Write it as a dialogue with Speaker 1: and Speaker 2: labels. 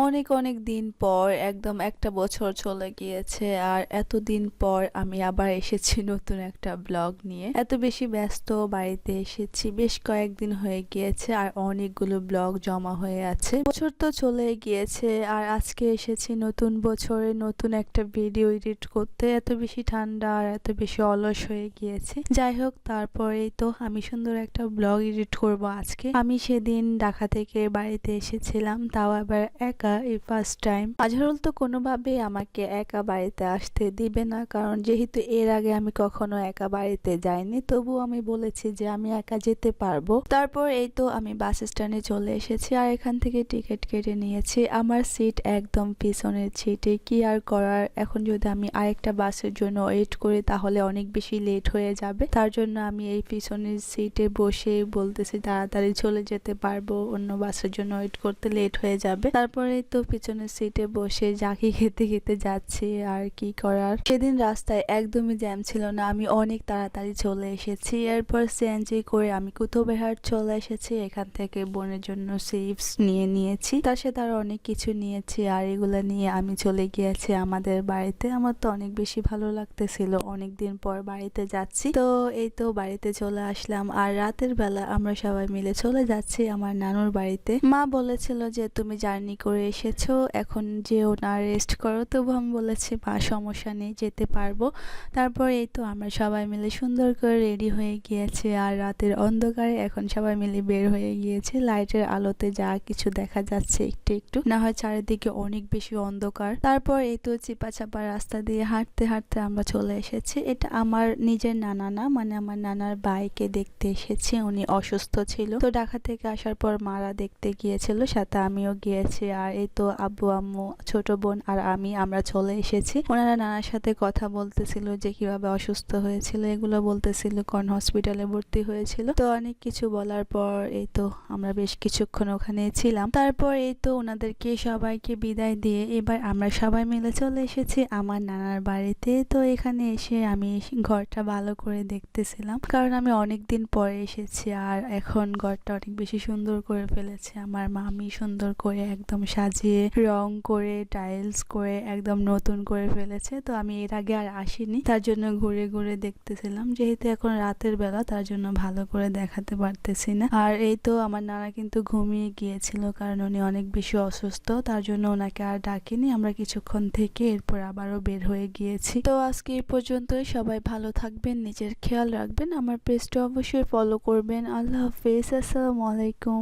Speaker 1: অনেক অনেক দিন পর একদম একটা বছর চলে গিয়েছে আর এতদিন পর আমি আবার এসেছি নতুন একটা ব্লগ নিয়ে। এত বেশি ব্যস্ত বাড়িতে এসেছি, বেশ কয়েকদিন হয়ে গিয়েছে আর অনেকগুলো ব্লগ জমা হয়ে আছে। বছর তো চলে গিয়েছে আর আজকে এসেছি নতুন বছরে নতুন একটা ভিডিও এডিট করতে। এত বেশি ঠান্ডা আর এত বেশি অলস হয়ে গিয়েছে। যাই হোক, তারপরেই তো আমি সুন্দর একটা ব্লগ এডিট করব আজকে। আমি সেদিন ঢাকা থেকে বাড়িতে এসেছিলাম, তাও আবার একা, এই ফার্স্ট টাইম। আজহারুল তো কোনোভাবেই আমাকে একা বাড়িতে আসতে দিবে না, কারণ যেহেতু এর আগে আমি কখনো একা বাড়িতে যাইনি। তবু আমি বলেছি যে আমি একা যেতে পারবো। তারপর এই তো আমি বাস স্ট্যান্ডে চলে এসেছি আর এখান থেকে টিকিট কেটে নিয়েছি। আমার সিট একদম পিছনের সিটে। কি আর করার, এখন যদি আমি আরেকটা বাসের জন্য ওয়েট করি তাহলে অনেক বেশি লেট হয়ে যাবে। তার জন্য আমি এই পিছনের সিটে বসে বলতেছি তাড়াতাড়ি চলে যেতে পারবো, অন্য বাসের জন্য ওয়েট করতে লেট হয়ে যাবে। তারপরে তো পিছনের সিটে বসে জাকি খেতে খেতে যাচ্ছি। আর কি করার, সেদিন রাস্তায় একদমই জ্যাম ছিল না, আমি অনেক তাড়াতাড়ি চলে এসেছি। এরপর সিএনজি করে আমি কুতুববিহার চলে এসেছি। এখান থেকে বোনের জন্য চিপস নিয়ে নিয়েছি, তার সাথে আরো অনেক কিছু নিয়েছি। আর এগুলা নিয়ে আমি চলে গিয়েছি আমাদের বাড়িতে। আমার তো অনেক বেশি ভালো লাগতেছিল, অনেকদিন পর বাড়িতে যাচ্ছি। তো এই তো বাড়িতে চলে আসলাম আর রাতের বেলা আমরা সবাই মিলে চলে যাচ্ছি আমার নানুর বাড়িতে। মা বলেছিল যে তুমি জার্নি করে এসেছো, এখন যেও না, রেস্ট করো। তবু আমি বলেছি মা সমস্যা নেই, যেতে পারবো। তারপর এই তো আমরা সবাই মিলে সুন্দর করে রেডি হয়ে গিয়েছে আর রাতের অন্ধকারে এখন সবাই মিলে বের হয়ে গিয়েছে। লাইটের আলোতে যা কিছু দেখা যাচ্ছে একটু একটু, না হয় চারিদিকে অনেক বেশি অন্ধকার। তারপর এই তো চিপা চাপা রাস্তা দিয়ে হাঁটতে হাঁটতে আমরা চলে এসেছি। এটা আমার নিজের নানা না, মানে আমার নানার ভাইকে দেখতে এসেছি, উনি অসুস্থ ছিল। তো ঢাকা থেকে আসার পর মারা দেখতে গিয়েছিল, সাথে আমিও গিয়েছি। আর এই তো আব্বু আম্মু, ছোট বোন আর আমরা চলে এসেছি। ওনারা নানার সাথে কথা বলতেছিল যে কিভাবে অসুস্থ হয়েছিল, এগুলো বলতেছিল, কোন হসপিটালে ভর্তি হয়েছিল। তো অনেক কিছু বলার পর এই তো আমরা বেশ কিছুক্ষণ ওখানে ছিলাম। তারপর এই তো ওনাদেরকে সবাইকে বিদায় দিয়ে এবার আমরা সবাই মিলে চলে এসেছি আমার নানার বাড়িতে। তো এখানে এসে আমি ঘরটা ভালো করে দেখতেছিলাম, কারণ আমি অনেকদিন পরে এসেছি আর এখন ঘরটা অনেক বেশি সুন্দর করে ফেলেছে আমার মামি। সুন্দর করে একদম সাজিয়ে রং করে টাইলস করে একদম নতুন করে ফেলেছে। তো আমি এর আগে আর আসিনি, তার জন্য ঘুরে ঘুরে দেখতেছিলাম। যেহেতু এখন রাতের বেলা, তার জন্য ভালো করে দেখাতে পারতেছি না। আর এই তো আমার নানা কিন্তু ঘুমিয়ে গিয়েছিল, কারণ উনি অনেক বেশি অসুস্থ, তার জন্য ওনাকে আর ডাকিনি। আমরা কিছুক্ষণ থেকে এরপর আবারও বের হয়ে গিয়েছি। তো আজকে এই পর্যন্তই। সবাই ভালো থাকবেন, নিজের খেয়াল রাখবেন, আমার পেজটা অবশ্যই ফলো করবেন। আল্লাহ হাফেজ, আসসালামু আলাইকুম।